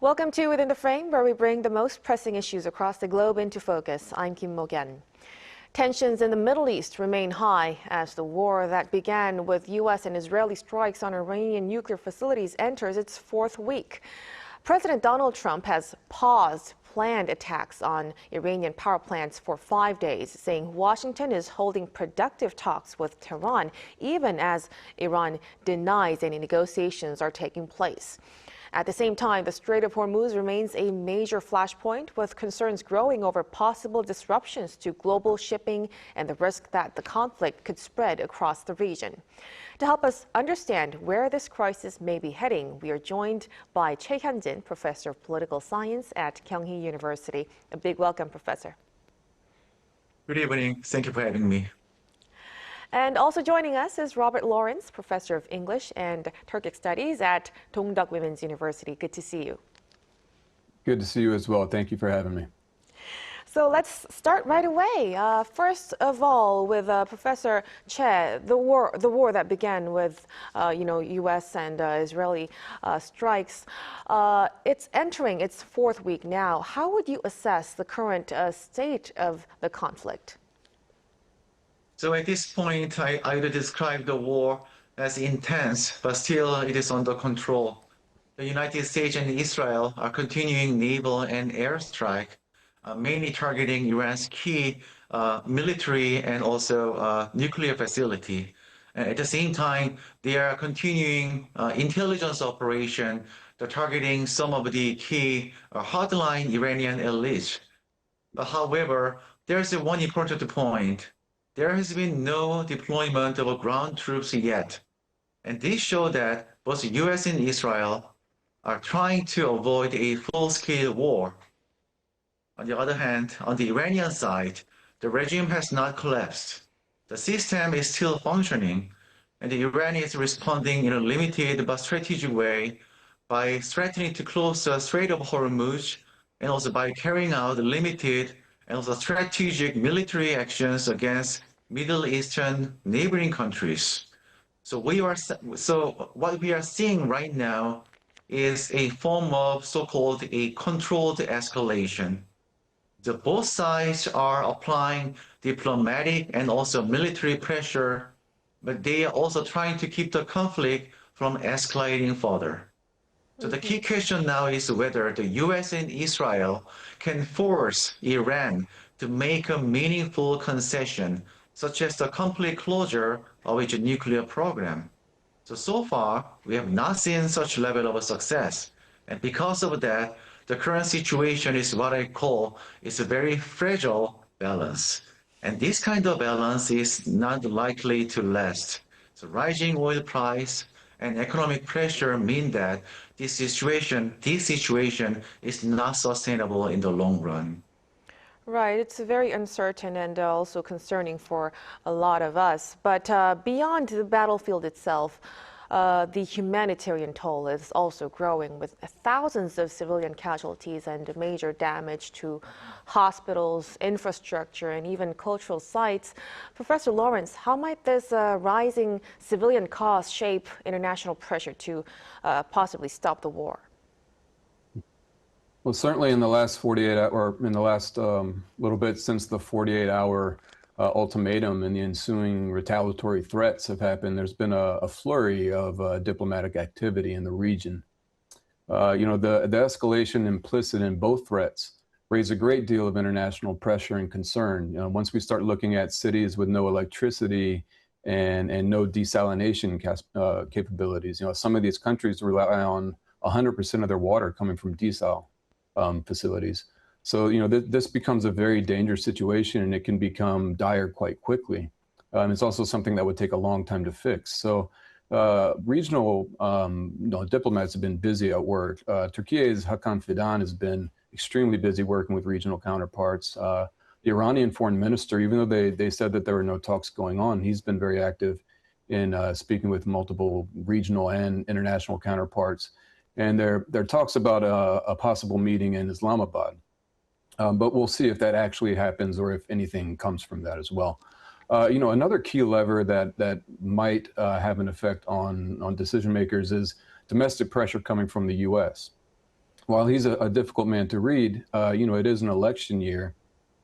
Welcome to Within the Frame, where we bring the most pressing issues across the globe into focus. I'm Kim Mok-yeon. Tensions in the Middle East remain high as the war that began with U.S. and Israeli strikes on Iranian nuclear facilities enters its fourth week. President Donald Trump has paused planned attacks on Iranian power plants for 5 days, saying Washington is holding productive talks with Tehran, even as Iran denies any negotiations are taking place. At the same time, the Strait of Hormuz remains a major flashpoint, with concerns growing over possible disruptions to global shipping and the risk that the conflict could spread across the region. To help us understand where this crisis may be heading, we are joined by Choi Hyun Jin, professor of political science at Kyung Hee University. A big welcome, Professor. Good evening. Thank you for having me. And also joining us is Robert Lawrence, professor of English and Turkic Studies at Dongdak Women's University. Good to see you. Good to see you as well. Thank you for having me. So let's start right away. First of all, with Professor Choi, the war that began with, U.S. and Israeli strikes, it's entering its fourth week now. How would you assess the current state of the conflict? So at this point, I would describe the war as intense, but still it is under control. The United States and Israel are continuing naval and airstrike, mainly targeting Iran's key military and also nuclear facility. And at the same time, they are continuing intelligence operation, targeting some of the key hardline Iranian elites. However, there's one important point. There has been no deployment of ground troops yet. And this shows that both the US and Israel are trying to avoid a full-scale war. On the other hand, on the Iranian side, the regime has not collapsed. The system is still functioning, and the Iran is responding in a limited but strategic way by threatening to close the Strait of Hormuz and also by carrying out limited and also strategic military actions against Middle Eastern neighboring countries. So what we are seeing right now is a form of so-called a controlled escalation. Both sides are applying diplomatic and also military pressure, but they are also trying to keep the conflict from escalating further. So the key question now is whether the US and Israel can force Iran to make a meaningful concession, such as the complete closure of its nuclear program. So far, we have not seen such level of success. And because of that, the current situation is what I call is a very fragile balance. And this kind of balance is not likely to last. So rising oil price and economic pressure mean that this situation is not sustainable in the long run. Right, it's very uncertain and also concerning for a lot of us. But beyond the battlefield itself, the humanitarian toll is also growing, with thousands of civilian casualties and major damage to hospitals, infrastructure, and even cultural sites. Professor Lawrence, how might this rising civilian cost shape international pressure to possibly stop the war? Well, certainly in the last 48 or in the last little bit since the 48-hour ultimatum and the ensuing retaliatory threats have happened, there's been a flurry of diplomatic activity in the region. The escalation implicit in both threats raised a great deal of international pressure and concern. Once we start looking at cities with no electricity and no desalination capabilities, some of these countries rely on 100% of their water coming from desal facilities. So, this becomes a very dangerous situation, and it can become dire quite quickly. It's also something that would take a long time to fix. So regional diplomats have been busy at work. Turkey's Hakan Fidan has been extremely busy working with regional counterparts. The Iranian foreign minister, even though they said that there were no talks going on, he's been very active in speaking with multiple regional and international counterparts. And there are talks about a possible meeting in Islamabad. But we'll see if that actually happens or if anything comes from that as well. Another key lever that might have an effect on decision makers is domestic pressure coming from the U.S. while he's a difficult man to read, it is an election year,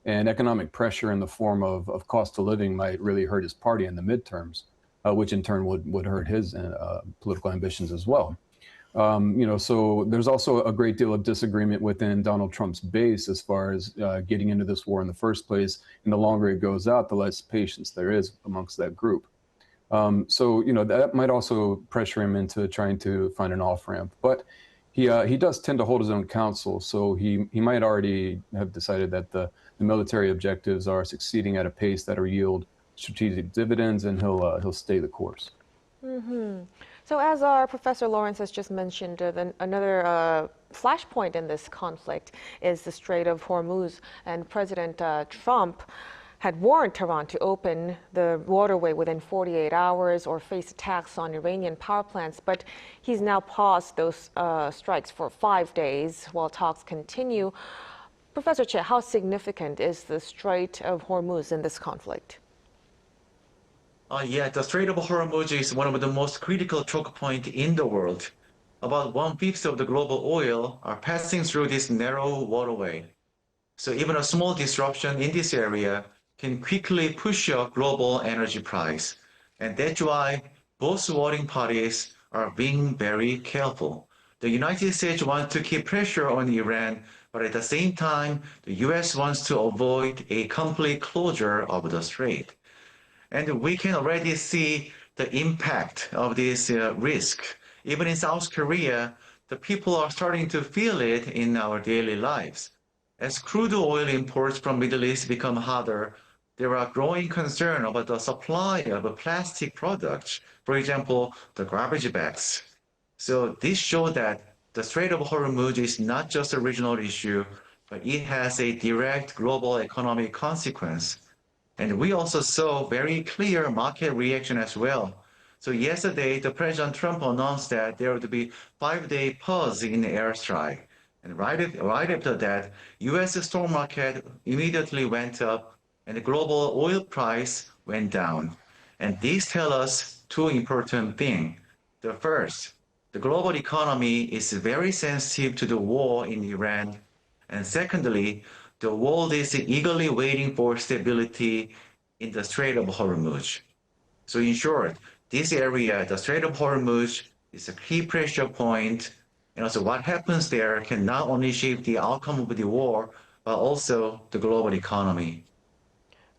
and economic pressure in the form of cost of living might really hurt his party in the midterms, which in turn would hurt his political ambitions as well. So there's also a great deal of disagreement within Donald Trump's base as far as getting into this war in the first place. And the longer it goes out, the less patience there is amongst that group. That might also pressure him into trying to find an off-ramp. But he does tend to hold his own counsel, so he might already have decided that the military objectives are succeeding at a pace that will yield strategic dividends, and he'll stay the course. Mm-hmm. So as our Professor Lawrence has just mentioned, another flashpoint in this conflict is the Strait of Hormuz, and President Trump had warned Tehran to open the waterway within 48 hours or face attacks on Iranian power plants, but he's now paused those strikes for 5 days while talks continue. Professor Choi, how significant is the Strait of Hormuz in this conflict? The Strait of Hormuz is one of the most critical choke points in the world. About 1/5 of the global oil are passing through this narrow waterway. So even a small disruption in this area can quickly push up global energy price. And that's why both warring parties are being very careful. The United States wants to keep pressure on Iran, but at the same time, the US wants to avoid a complete closure of the strait. And we can already see the impact of this risk. Even in South Korea, the people are starting to feel it in our daily lives. As crude oil imports from Middle East become harder, there are growing concern about the supply of plastic products, for example, the garbage bags. So this shows that the Strait of Hormuz is not just a regional issue, but it has a direct global economic consequence. And we also saw very clear market reaction as well. So yesterday, the President Trump announced that there would be 5-day pause in the airstrike. And right after that, U.S. stock market immediately went up and the global oil price went down. And these tell us two important things. The first, the global economy is very sensitive to the war in Iran. And secondly, the world is eagerly waiting for stability in the Strait of Hormuz. So in short, this area, the Strait of Hormuz, is a key pressure point, and also what happens there can not only shape the outcome of the war, but also the global economy.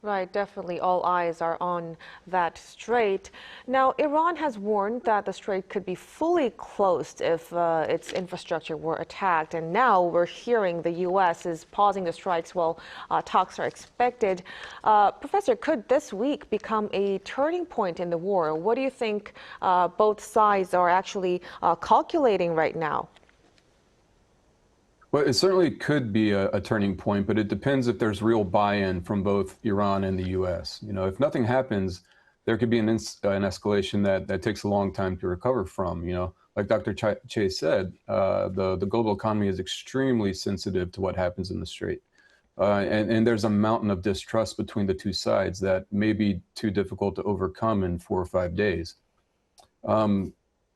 Right, definitely all eyes are on that strait. Now, Iran has warned that the strait could be fully closed if its infrastructure were attacked. And now we're hearing the U.S. is pausing the strikes while talks are expected. Professor, could this week become a turning point in the war? What do you think both sides are actually calculating right now? Well, it certainly could be a turning point, but it depends if there's real buy-in from both Iran and the U.S. If nothing happens, there could be an escalation that takes a long time to recover from. Like Dr. Choi said, the global economy is extremely sensitive to what happens in the Strait. And there's a mountain of distrust between the two sides that may be too difficult to overcome in 4 or 5 days.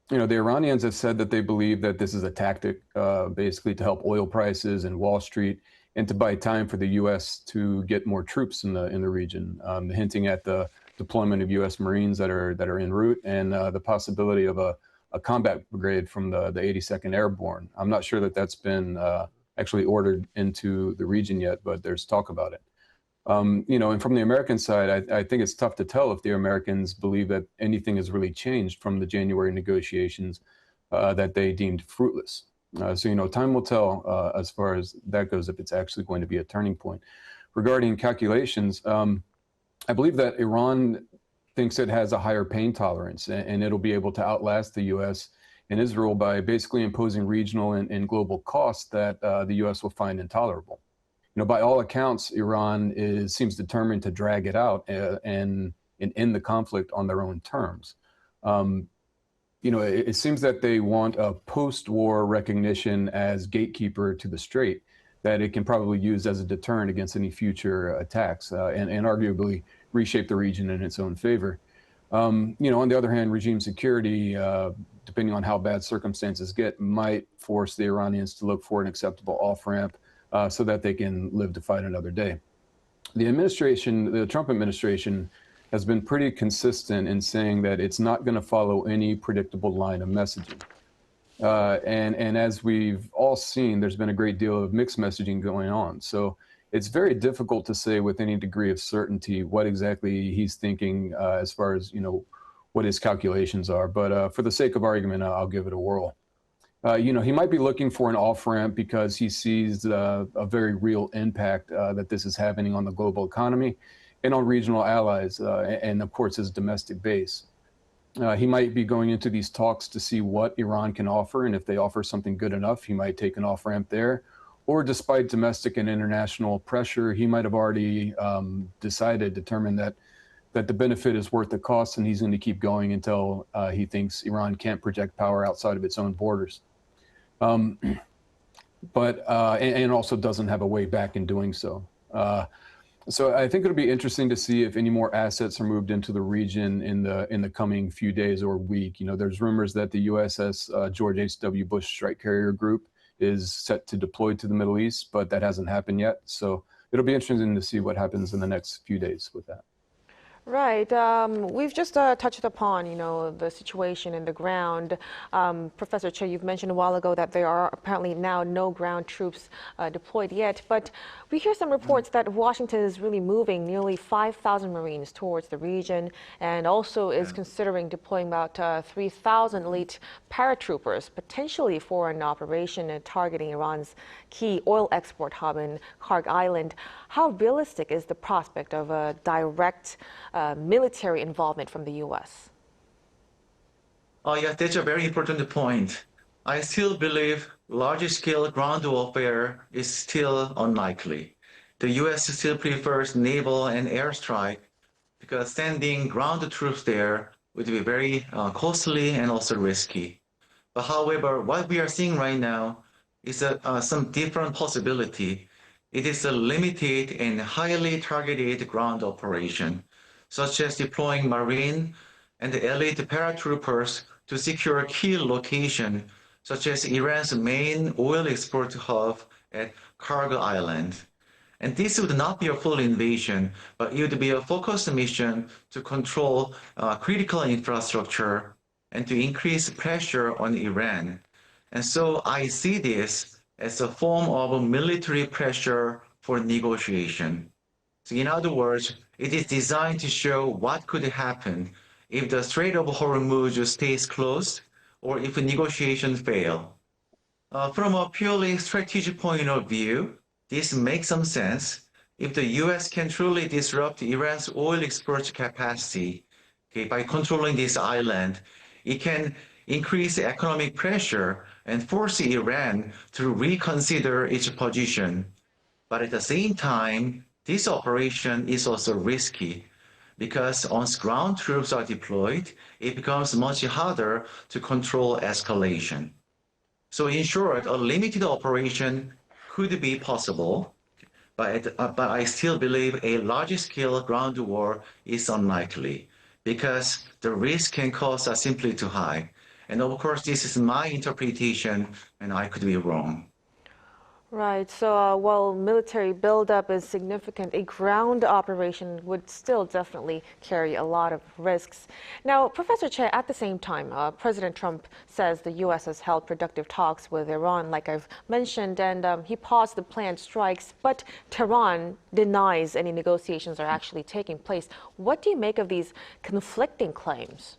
The Iranians have said that they believe that this is a tactic basically to help oil prices and Wall Street and to buy time for the U.S. to get more troops in the region, hinting at the deployment of U.S. Marines that are en route and the possibility of a combat brigade from the 82nd Airborne. I'm not sure that that's been actually ordered into the region yet, but there's talk about it. And from the American side, I think it's tough to tell if the Americans believe that anything has really changed from the January negotiations that they deemed fruitless. Time will tell as far as that goes, if it's actually going to be a turning point. Regarding calculations, I believe that Iran thinks it has a higher pain tolerance and it'll be able to outlast the U.S. and Israel by basically imposing regional and global costs that the U.S. will find intolerable. By all accounts, Iran seems determined to drag it out and end the conflict on their own terms. It seems that they want a post-war recognition as gatekeeper to the strait that it can probably use as a deterrent against any future attacks and arguably reshape the region in its own favor. On the other hand, regime security depending on how bad circumstances get, might force the Iranians to look for an acceptable off-ramp so that they can live to fight another day. The Trump administration has been pretty consistent in saying that it's not going to follow any predictable line of messaging. And as we've all seen, there's been a great deal of mixed messaging going on. So it's very difficult to say with any degree of certainty what exactly he's thinking as far as, what his calculations are. But for the sake of argument, I'll give it a whirl. He might be looking for an off-ramp because he sees a very real impact that this is having on the global economy and on regional allies, and of course his domestic base. He might be going into these talks to see what Iran can offer, and if they offer something good enough, he might take an off-ramp there. Or despite domestic and international pressure, he might have already determined that the benefit is worth the cost, and he's going to keep going until he thinks Iran can't project power outside of its own borders. And also doesn't have a way back in doing so. So I think it'll be interesting to see if any more assets are moved into the region in the coming few days or week. There's rumors that the USS George H.W. Bush Strike Carrier Group is set to deploy to the Middle East, but that hasn't happened yet. So it'll be interesting to see what happens in the next few days with that. Right. We've just touched upon, the situation in the ground. Professor Choi, you've mentioned a while ago that there are apparently now no ground troops deployed yet, but we hear some reports that Washington is really moving nearly 5,000 Marines towards the region and also is considering deploying about 3,000 elite paratroopers, potentially for an operation targeting Iran's key oil export hub in Kharg Island. How realistic is the prospect of a direct military involvement from the U.S.? Oh, yeah, that's a very important point. I still believe large-scale ground warfare is still unlikely. The U.S. still prefers naval and airstrike because sending ground troops there would be very costly and also risky. But however, what we are seeing right now is some different possibility. It is a limited and highly targeted ground operation, such as deploying Marine and elite paratroopers to secure key locations, such as Iran's main oil export hub at Kharg Island. And this would not be a full invasion, but it would be a focused mission to control critical infrastructure and to increase pressure on Iran. And so I see this as a form of military pressure for negotiation. So in other words, it is designed to show what could happen if the Strait of Hormuz stays closed or if negotiations fail. From a purely strategic point of view, this makes some sense. If the US can truly disrupt Iran's oil export capacity by controlling this island, it can increase economic pressure and force Iran to reconsider its position. But at the same time, this operation is also risky because once ground troops are deployed, it becomes much harder to control escalation. So in short, a limited operation could be possible, but I still believe a large-scale ground war is unlikely because the risk and costs are simply too high. And of course, this is my interpretation, and I could be wrong. Right. So while military buildup is significant, a ground operation would still definitely carry a lot of risks. Now, Professor Choi, at the same time, President Trump says the U.S. has held productive talks with Iran, like I've mentioned, and he paused the planned strikes, but Tehran denies any negotiations are actually taking place. What do you make of these conflicting claims?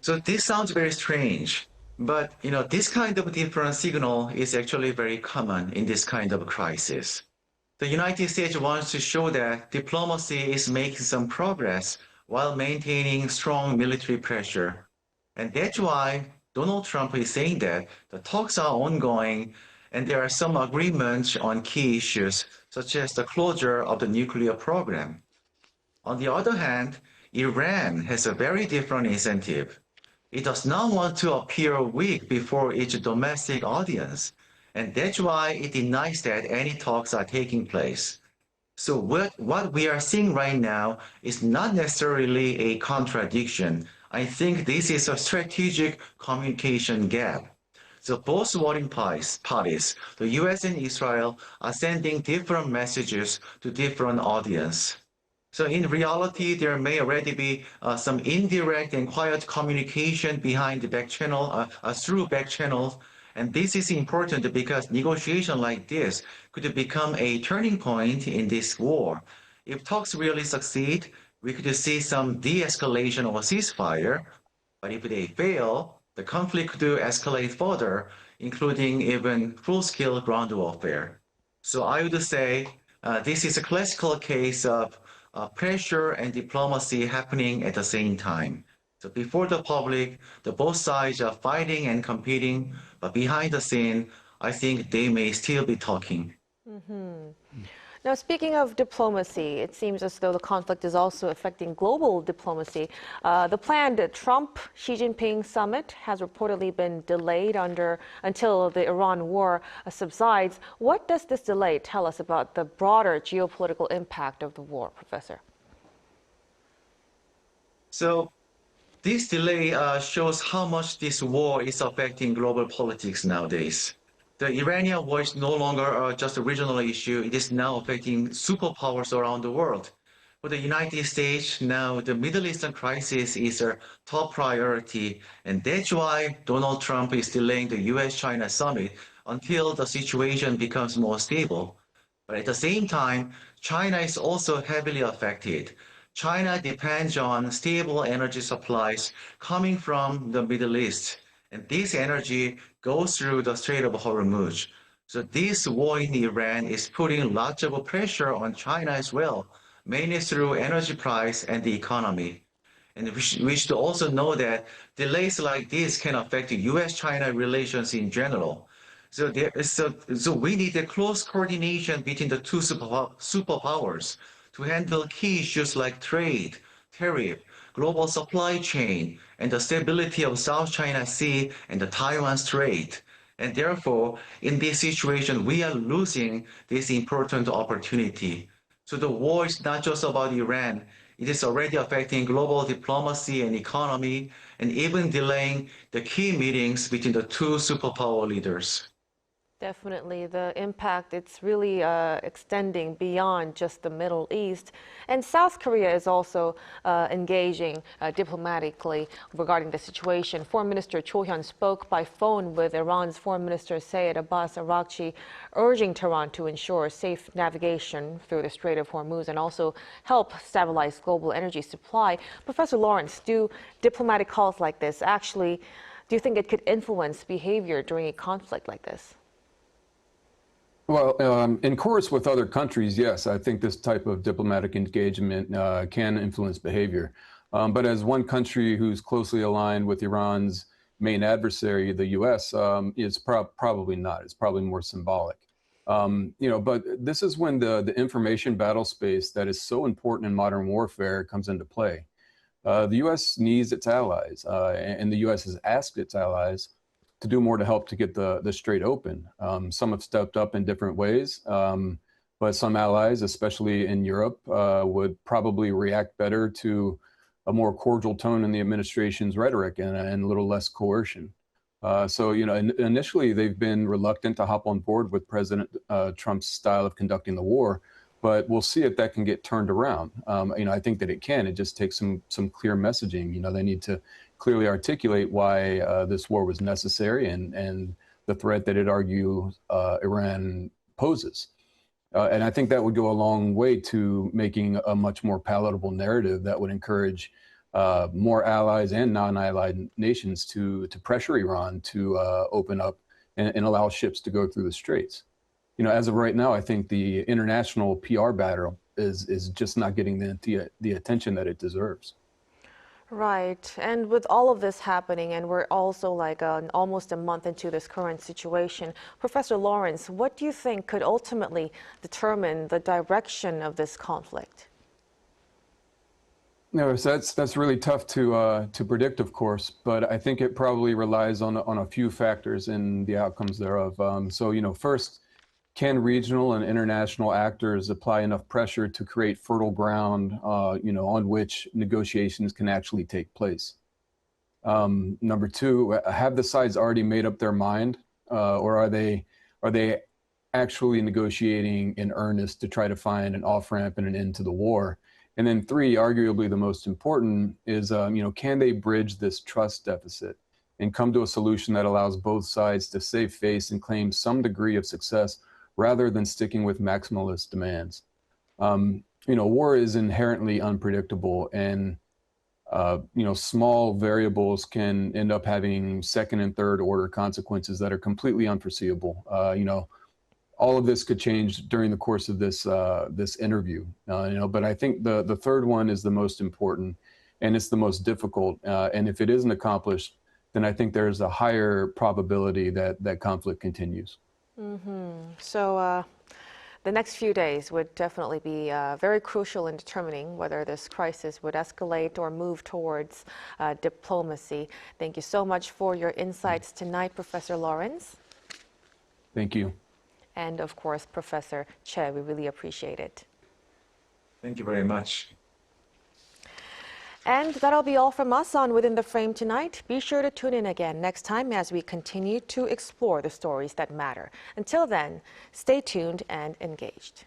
So this sounds very strange. But, this kind of different signal is actually very common in this kind of crisis. The United States wants to show that diplomacy is making some progress while maintaining strong military pressure. And that's why Donald Trump is saying that the talks are ongoing and there are some agreements on key issues, such as the closure of the nuclear program. On the other hand, Iran has a very different incentive. It does not want to appear weak before its domestic audience, and that's why it denies that any talks are taking place. So what we are seeing right now is not necessarily a contradiction. I think this is a strategic communication gap. So both warring parties, the US and Israel, are sending different messages to different audience. So in reality, there may already be some indirect and quiet communication behind the back channel, through back channels. And this is important because negotiation like this could become a turning point in this war. If talks really succeed, we could see some de-escalation or ceasefire. But if they fail, the conflict could escalate further, including even full-scale ground warfare. So I would say this is a classical case of pressure and diplomacy happening at the same time. So before the public, both sides are fighting and competing, but behind the scene, I think they may still be talking. Now, speaking of diplomacy, it seems as though the conflict is also affecting global diplomacy. The planned Trump-Xi Jinping summit has reportedly been delayed until the Iran war subsides. What does this delay tell us about the broader geopolitical impact of the war, Professor? So this delay shows how much this war is affecting global politics nowadays. The Iranian war is no longer just a regional issue. It is now affecting superpowers around the world. For the United States, now the Middle Eastern crisis is a top priority, and that's why Donald Trump is delaying the US-China summit until the situation becomes more stable. But at the same time, China is also heavily affected. China depends on stable energy supplies coming from the Middle East. And this energy goes through the Strait of Hormuz. So this war in Iran is putting lots of pressure on China as well, mainly through energy price and the economy. And we should also know that delays like this can affect US-China relations in general. So we need a close coordination between the two superpowers to handle key issues like trade, tariff, global supply chain, and the stability of South China Sea and the Taiwan Strait. And therefore, in this situation, we are losing this important opportunity. So the war is not just about Iran. It is already affecting global diplomacy and economy, and even delaying the key meetings between the two superpower leaders. Definitely, the impact, it's really extending beyond just the Middle East. And South Korea is also engaging diplomatically regarding the situation. Foreign Minister Choi Hyun spoke by phone with Iran's Foreign Minister Sayed Abbas Araghchi, urging Tehran to ensure safe navigation through the Strait of Hormuz and also help stabilize global energy supply. Professor Lawrence, do diplomatic calls like this actually, do you think it could influence behavior during a conflict like this? Well, in course with other countries, yes, I think this type of diplomatic engagement can influence behavior. But as one country who's closely aligned with Iran's main adversary, the U.S., it's probably not. It's probably more symbolic. But this is when the information battle space that is so important in modern warfare comes into play. The U.S. needs its allies, and the U.S. has asked its allies to do more to help to get the strait open. Some have stepped up in different ways, but some allies, especially in Europe, would probably react better to a more cordial tone in the administration's rhetoric and a little less coercion. Initially they've been reluctant to hop on board with President Trump's style of conducting the war, but we'll see if that can get turned around. I think that it can. It just takes some clear messaging. They need to clearly articulate why this war was necessary and the threat that it argues Iran poses. And I think that would go a long way to making a much more palatable narrative that would encourage more allies and non-allied nations to pressure Iran to open up and allow ships to go through the straits. As of right now, I think the international PR battle is just not getting the attention that it deserves. Right. And with all of this happening, and we're also like almost a month into this current situation, Professor Lawrence, what do you think could ultimately determine the direction of this conflict? No, so that's really tough to predict, of course, but I think it probably relies on a few factors in the outcomes thereof. First, can regional and international actors apply enough pressure to create fertile ground, on which negotiations can actually take place? Number two, have the sides already made up their mind, or are they actually negotiating in earnest to try to find an off-ramp and an end to the war? And then three, arguably the most important, is can they bridge this trust deficit and come to a solution that allows both sides to save face and claim some degree of success rather than sticking with maximalist demands? War is inherently unpredictable, and small variables can end up having second and third order consequences that are completely unforeseeable. All of this could change during the course of this interview, but I think the third one is the most important, and it's the most difficult. And if it isn't accomplished, then I think there's a higher probability that conflict continues. So the next few days would definitely be very crucial in determining whether this crisis would escalate or move towards diplomacy. Thank you so much for your insights tonight, Professor Lawrence. Thank you. And of course, Professor Choi, we really appreciate it. Thank you very much. And that'll be all from us on Within the Frame tonight. Be sure to tune in again next time as we continue to explore the stories that matter. Until then, stay tuned and engaged.